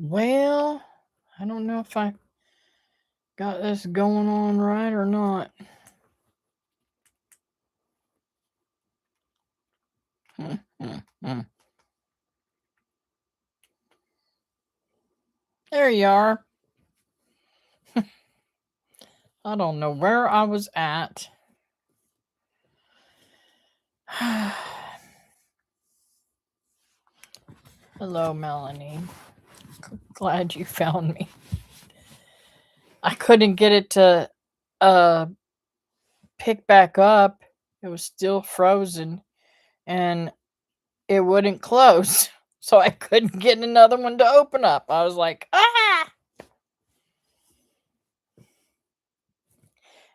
Well, I don't know if I got this going on right or not. There you are. I don't know where I was at. Hello, Melanie. Glad you found me. I couldn't get it to uh pick back up. It was still frozen and it wouldn't close. So I couldn't get another one to open up. I was like, ah!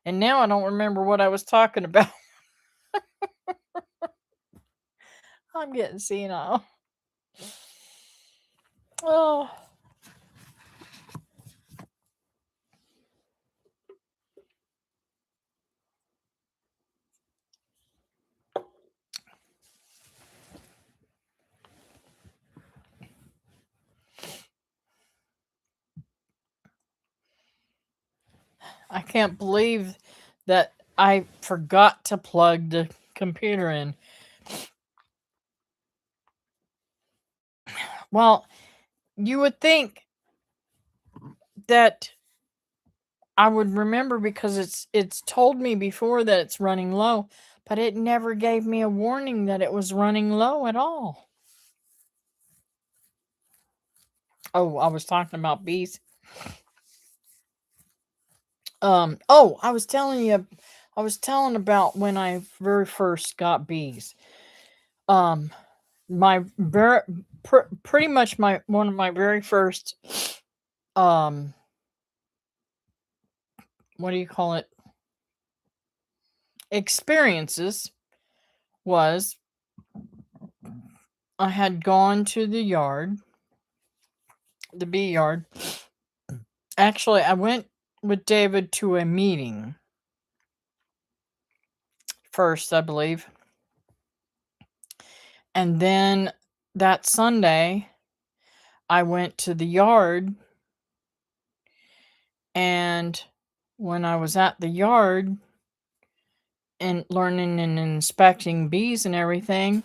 And now I don't remember what I was talking about. I'm getting senile. Oh. I can't believe that I forgot to plug the computer in. Well, you would think that I would remember because it's told me before that it's running low, but it never gave me a warning that it was running low at all. Oh, I was talking about bees. I was telling about when I very first got bees. Um, my pretty much my one of my very first um what do you call it, experiences was I had gone to the bee yard. Actually, I went with David to a meeting first, I believe. And then that Sunday, I went to the yard, and when I was at the yard and learning and inspecting bees and everything,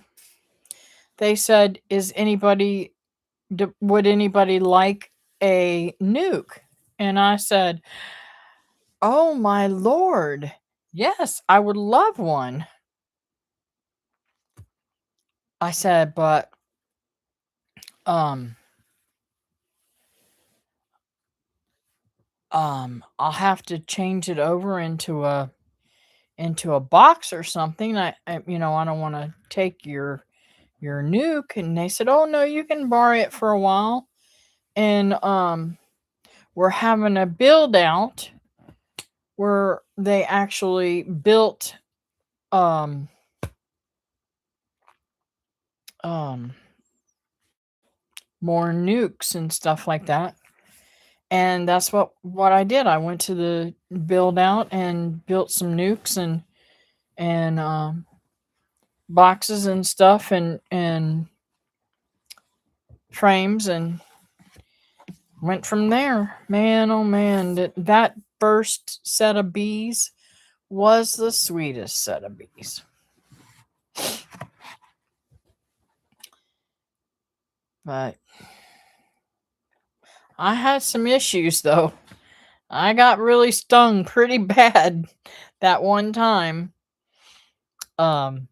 they said, would anybody like a nuke? And I said, oh my lord, yes, I would love one. I said, but um I'll have to change it over into a box or something. I I don't want to take your nuke. And they said, oh no, you can borrow it for a while. And we're having a build out where they actually built um um more nukes and stuff like that. And that's what I did. I went to the build out and built some nukes and boxes and stuff and frames and went from there. Man, oh man, that first set of bees was the sweetest set of bees. But I had some issues though. I got really stung pretty bad that one time. Um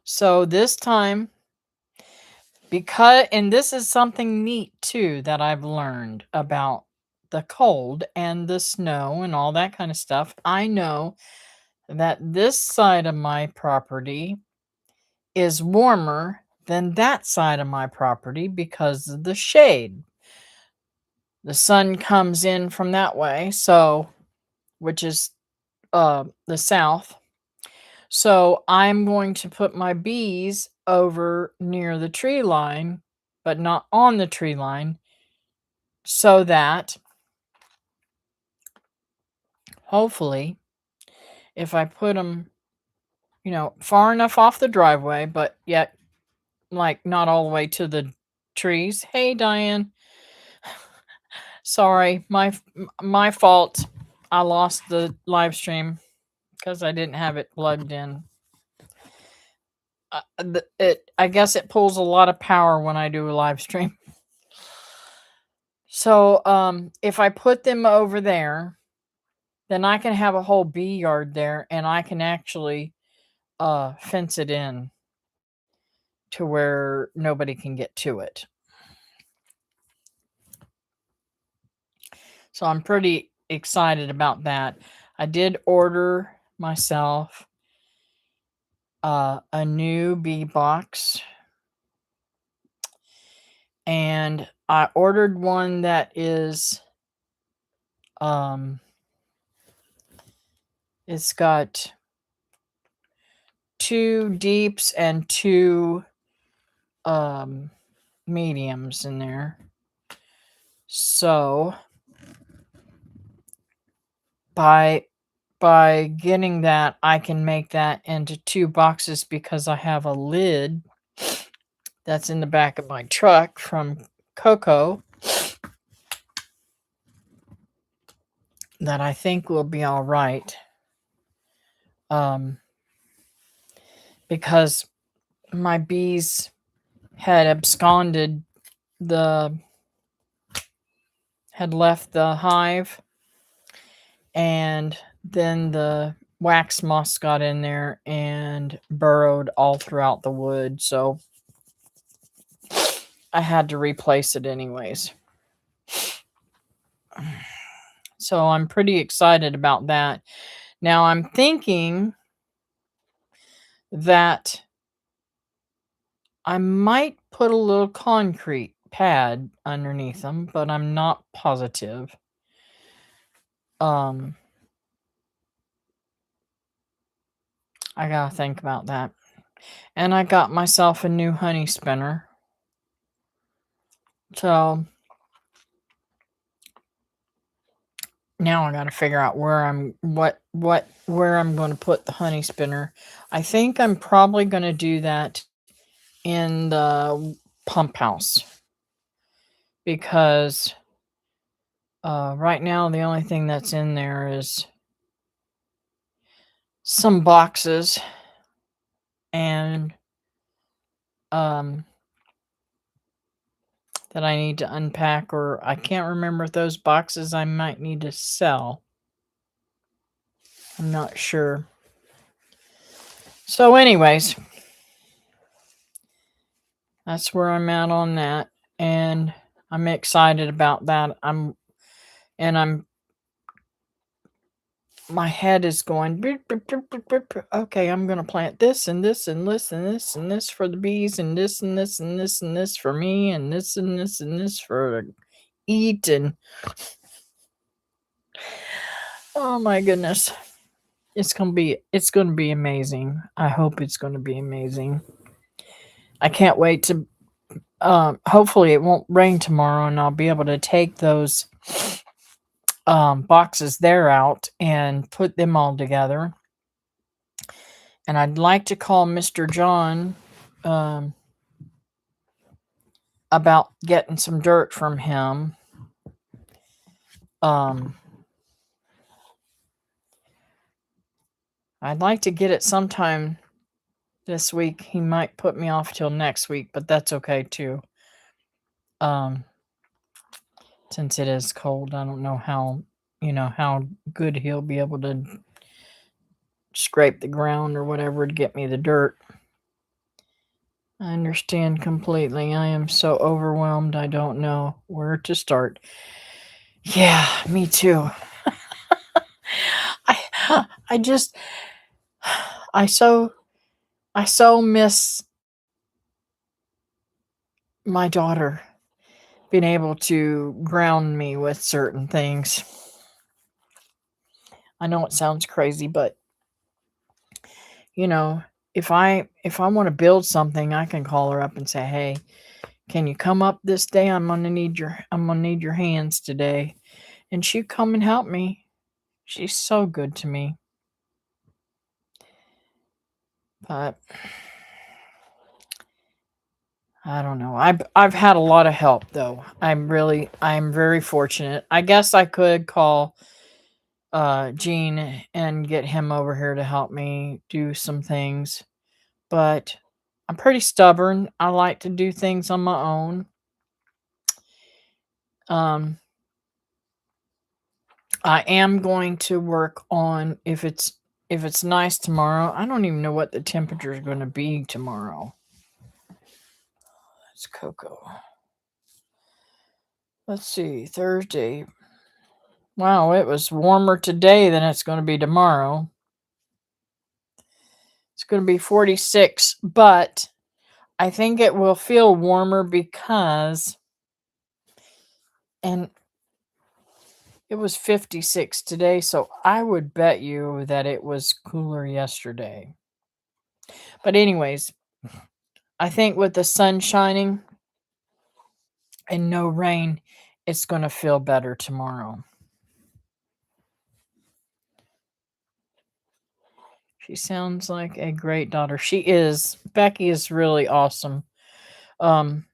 so this time, because and this is something neat too that I've learned about the cold and the snow and all that kind of stuff. I know that this side of my property is warmer than that side of my property because of the shade. The sun comes in from that way, so which is the south. So I'm going to put my bees over near the tree line, but not on the tree line, so that hopefully if I put them, far enough off the driveway, but yet like, not all the way to the trees. Hey, Diane. Sorry, my fault. I lost the live stream because I didn't have it plugged in. I guess it pulls a lot of power when I do a live stream. So, if I put them over there, then I can have a whole bee yard there, and I can actually fence it in to where nobody can get to it. So I'm pretty excited about that. I did order myself a new bee box, and I ordered one that is it's got 2 deeps and 2 mediums in there. So by getting that, I can make that into 2 boxes because I have a lid that's in the back of my truck from Coco that I think will be all right. Because my bees had left the hive, and then the wax moths got in there and burrowed all throughout the wood, so I had to replace it anyways. So I'm pretty excited about that. Now I'm thinking that I might put a little concrete pad underneath them, but I'm not positive. I gotta think about that. And I got myself a new honey spinner. So now I gotta figure out where I'm going to put the honey spinner. I think I'm probably gonna do that in the pump house because right now the only thing that's in there is some boxes and that I need to unpack, or I can't remember if those boxes I might need to sell. I'm not sure. So anyways, that's where I'm at on that, and I'm excited about that. My head is going, "Beep, beep, beep, beep, beep. Okay, I'm going to plant this and this and this and this and this for the bees and this and this and this and this for me and this and this and this for eat." And oh my goodness, it's going to be amazing. I hope it's going to be amazing. I can't wait to hopefully it won't rain tomorrow and I'll be able to take those boxes there out and put them all together. And I'd like to call Mr. John about getting some dirt from him. I'd like to get it sometime this week. He might put me off till next week, but that's okay too. Since it is cold, I don't know how good he'll be able to scrape the ground or whatever to get me the dirt. I understand completely. I am so overwhelmed. I don't know where to start. Yeah, me too. I just I so miss my daughter being able to ground me with certain things. I know it sounds crazy, but if I want to build something, I can call her up and say, "Hey, can you come up this day? I'm gonna need your hands today." And she'd come and help me. She's so good to me. But I don't know. I've had a lot of help though. I'm very fortunate. I guess I could call Gene and get him over here to help me do some things, but I'm pretty stubborn. I like to do things on my own. Um I am going to work on if it's nice tomorrow. I don't even know what the temperature is going to be tomorrow. It's cocoa. Let's see, Thursday. Wow, it was warmer today than it's going to be tomorrow. It's going to be 46, but I think it will feel warmer because, and it was 56 today, so I would bet you that it was cooler yesterday. But anyways, I think with the sun shining and no rain, it's going to feel better tomorrow. She sounds like a great daughter. She is. Becky is really awesome. Um,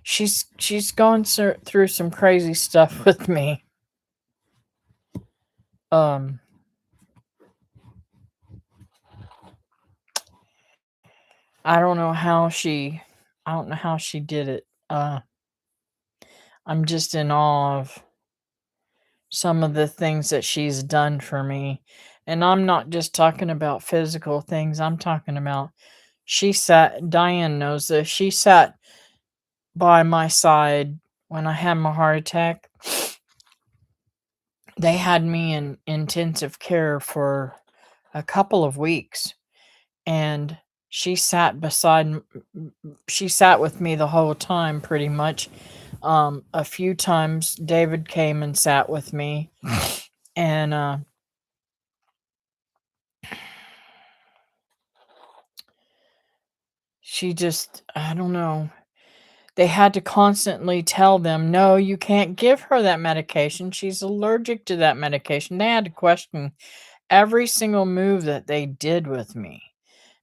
she's gone through some crazy stuff with me. Um, I don't know how she, I don't know how she did it. I'm just in awe of some of the things that she's done for me. And I'm not just talking about physical things. I'm talking about Diane knows this. She sat by my side when I had my heart attack. They had me in intensive care for a couple of weeks, and she sat she sat with me the whole time pretty much. A few times David came and sat with me, and she just, I don't know. They had to constantly tell them, no, you can't give her that medication. She's allergic to that medication. They had to question every single move that they did with me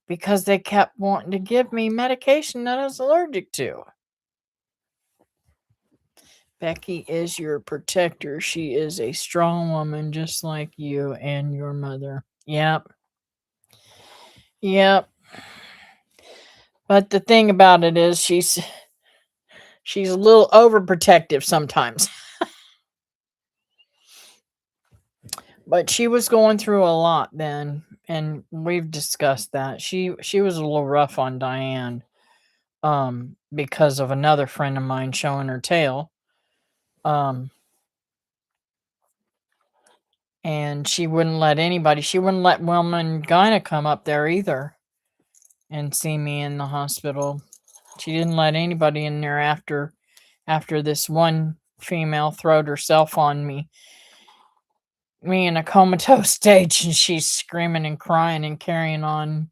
because they kept wanting to give me medication that I was allergic to. Becky is your protector. She is a strong woman just like you and your mother. Yep. Yep. But the thing about it is she's a little overprotective sometimes. But she was going through a lot then, and we've discussed that. She was a little rough on Diane because of another friend of mine showing her tail. Um and she wouldn't let Wilma and Gina come up there either and see me in the hospital. She didn't let anybody in there after this one female throwed herself on me in a comatose stage, and she's screaming and crying and carrying on.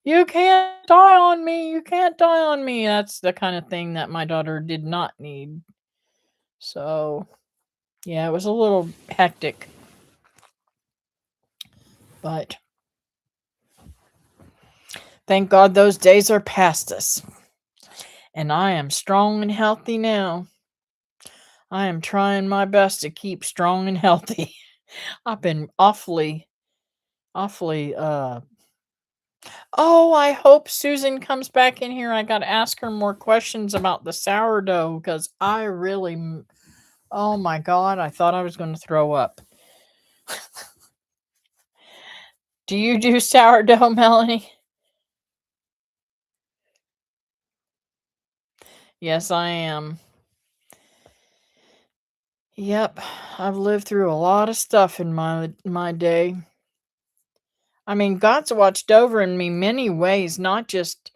You can't die on me. You can't die on me. That's the kind of thing that my daughter did not need. So, yeah, it was a little hectic, but thank God those days are past us. And I am strong and healthy now. I am trying my best to keep strong and healthy. I've been awfully oh, I hope Susan comes back in here. I got to ask her more questions about the sourdough because I really oh my god, I thought I was going to throw up. Do you do sourdough, Melanie? Yes, I am. Yep, I've lived through a lot of stuff in my day. I mean, God's watched over in me many ways, not just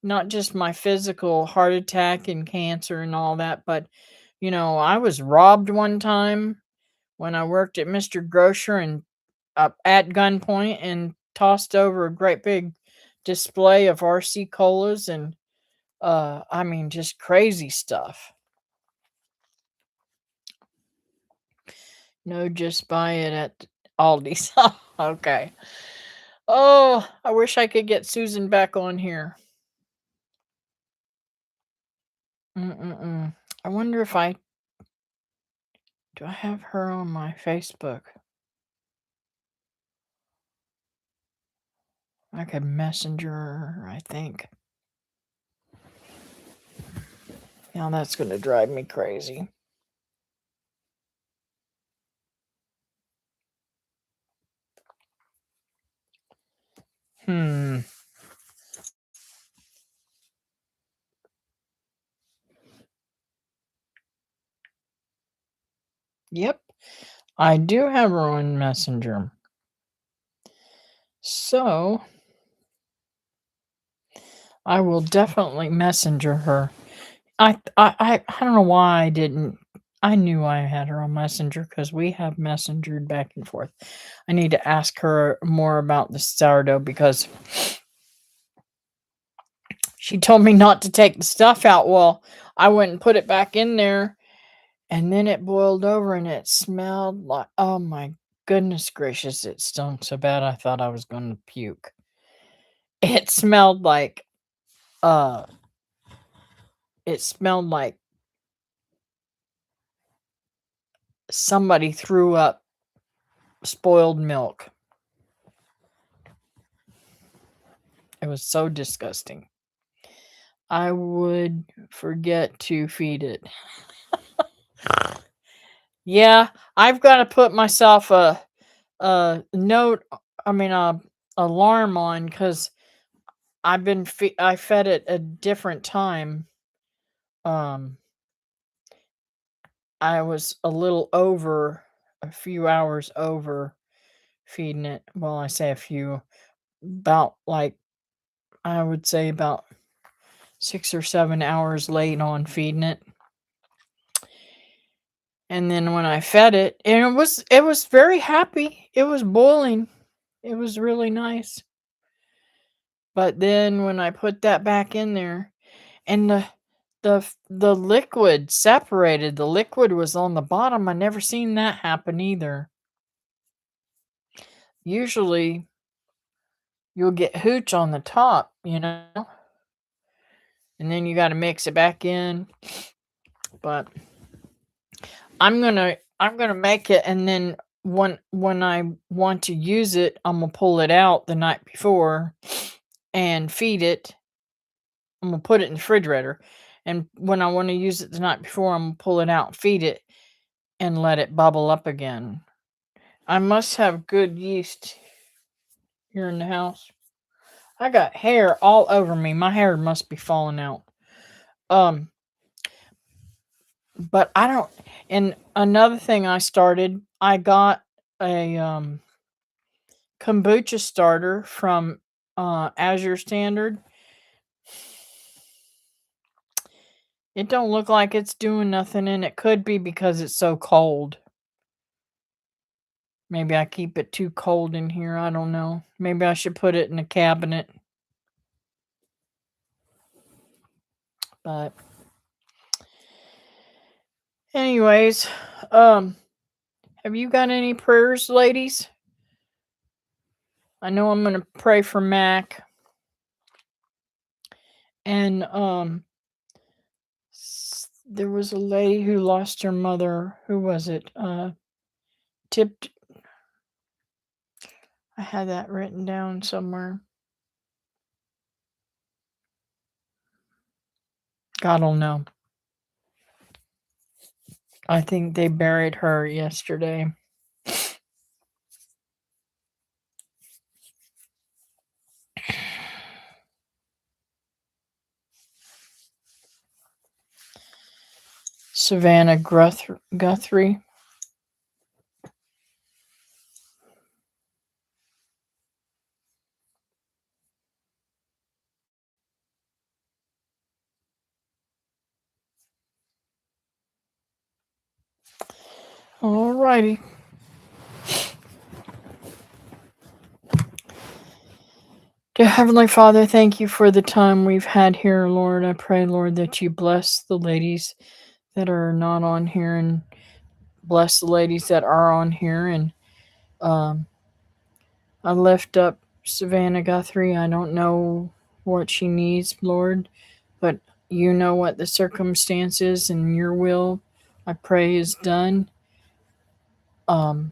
my physical heart attack and cancer and all that, but I was robbed one time when I worked at Mr. Grocer and at gunpoint and tossed over a great big display of RC colas and I mean just crazy stuff. No, just buy it at Aldi's. Okay. Oh, I wish I could get Susan back on here. Mm-mm-mm. I wonder if do I have her on my Facebook? I could messenger her, I think. Now that's going to drive me crazy. Hmm. Yep. I do have her on Messenger. So I will definitely messenger her. I don't know why I didn't. I knew I had her on Messenger because we have messengered back and forth. I need to ask her more about the sourdough because she told me not to take the stuff out. Well, I went and put it back in there, and then it boiled over and it smelled like, oh my goodness gracious, it stunk so bad I thought I was going to puke. It smelled like, uh, it smelled like somebody threw up spoiled milk. It was so disgusting. I would forget to feed it. Yeah, I've got to put myself a note, I mean, a alarm on because I fed it a different time. Um, I was a few hours over feeding it. Well, I say a few, about like I would say about 6 or 7 hours late on feeding it. And then when I fed it, and it was very happy. It was boiling. It was really nice. But then when I put that back in there and the liquid separated, the liquid was on the bottom. I never seen that happen either. Usually you'll get hooch on the top, and then you got to mix it back in. But I'm gonna make it, and then when I want to use it, I'm gonna pull it out the night before and feed it. I'm gonna put it in the refrigerator, and when I want to use it the night before, I'm gonna pull it out, and feed it, and let it bubble up again. I must have good yeast here in the house. I got hair all over me. My hair must be falling out. Um, but I don't. And another thing I got a kombucha starter from Azure Standard. It don't look like it's doing nothing, and it could be because it's so cold. Maybe I keep it too cold in here. I don't know. Maybe I should put it in a cabinet. But anyways, um, have you got any prayers, ladies? I know I'm gonna pray for Mac and there was a lady who lost her mother. Who was it? Tipped. I had that written down somewhere. God will know. I think they buried her yesterday. Savannah Guthrie. Alrighty. Dear Heavenly Father, thank you for the time we've had here, Lord. I pray, Lord, that you bless the ladies that are not on here and bless the ladies that are on here. And um, I lift up Savannah Guthrie. I don't know what she needs, Lord, but you know what the circumstances and your will, I pray, is done. Um,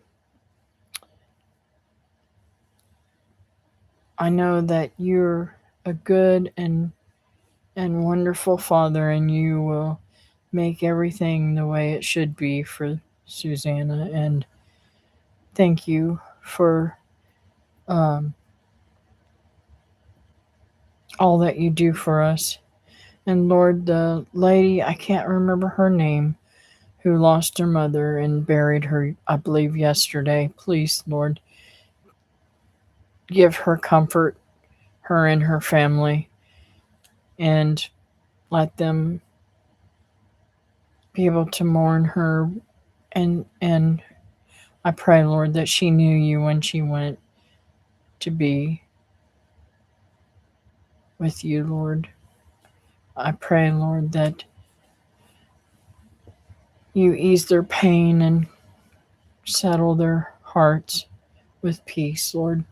I know that you're a good and wonderful Father, and you will make everything the way it should be for Susanna. And thank you for um, all that you do for us. And Lord, the lady, I can't remember her name, who lost her mother and buried her, I believe, yesterday. Please, Lord, give her comfort, her and her family, and let them be able to mourn her. And I pray, Lord, that she knew you when she went to be with you, Lord. I pray, Lord, that you ease their pain and settle their hearts with peace, Lord,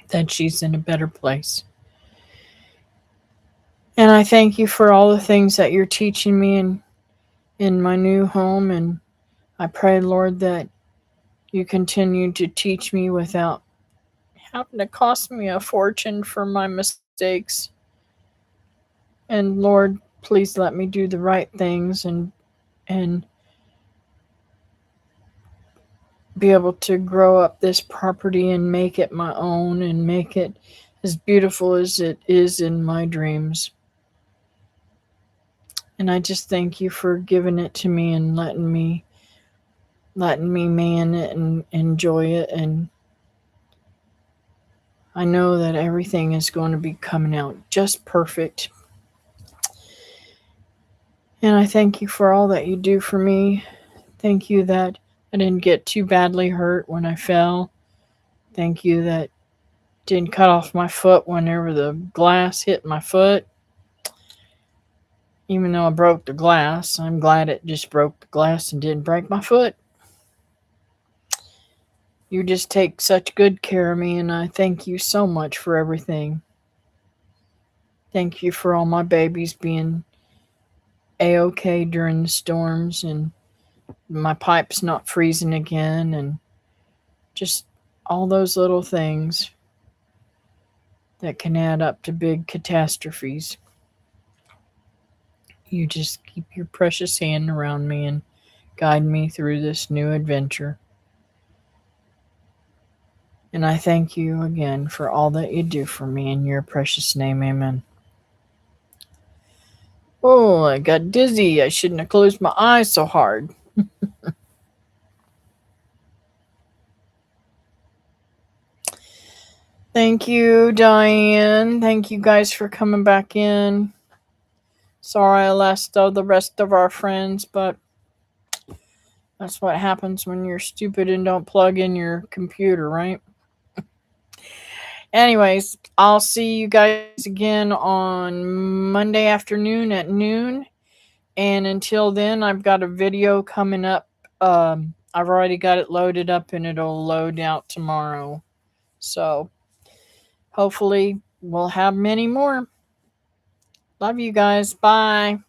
that she's in a better place. And I thank you for all the things that you're teaching me in my new home. And I pray, Lord, that you continue to teach me without having to cost me a fortune for my mistakes. And Lord, please let me do the right things and be able to grow up this property and make it my own and make it as beautiful as it is in my dreams. And I just thank you for giving it to me and letting me man it and enjoy it. And I know that everything is going to be coming out just perfect. And I thank you for all that you do for me. Thank you that I didn't get too badly hurt when I fell. Thank you that didn't cut off my foot whenever the glass hit my foot. Even though I broke the glass, I'm glad it just broke the glass and didn't break my foot. You just take such good care of me, and I thank you so much for everything. Thank you for all my babies being A-OK during the storms, and my pipe's not freezing again, and just all those little things that can add up to big catastrophes. You just keep your precious hand around me and guide me through this new adventure. And I thank you again for all that you do for me. In your precious name, amen. Oh, I got dizzy. I shouldn't have closed my eyes so hard. Thank you, Diane. Thank you guys for coming back in. Sorry I lost all the rest of our friends, but that's what happens when you're stupid and don't plug in your computer, right? Anyways, I'll see you guys again on Monday afternoon at noon. And until then, I've got a video coming up. I've already got it loaded up and it'll load out tomorrow. So hopefully we'll have many more. Love you guys. Bye.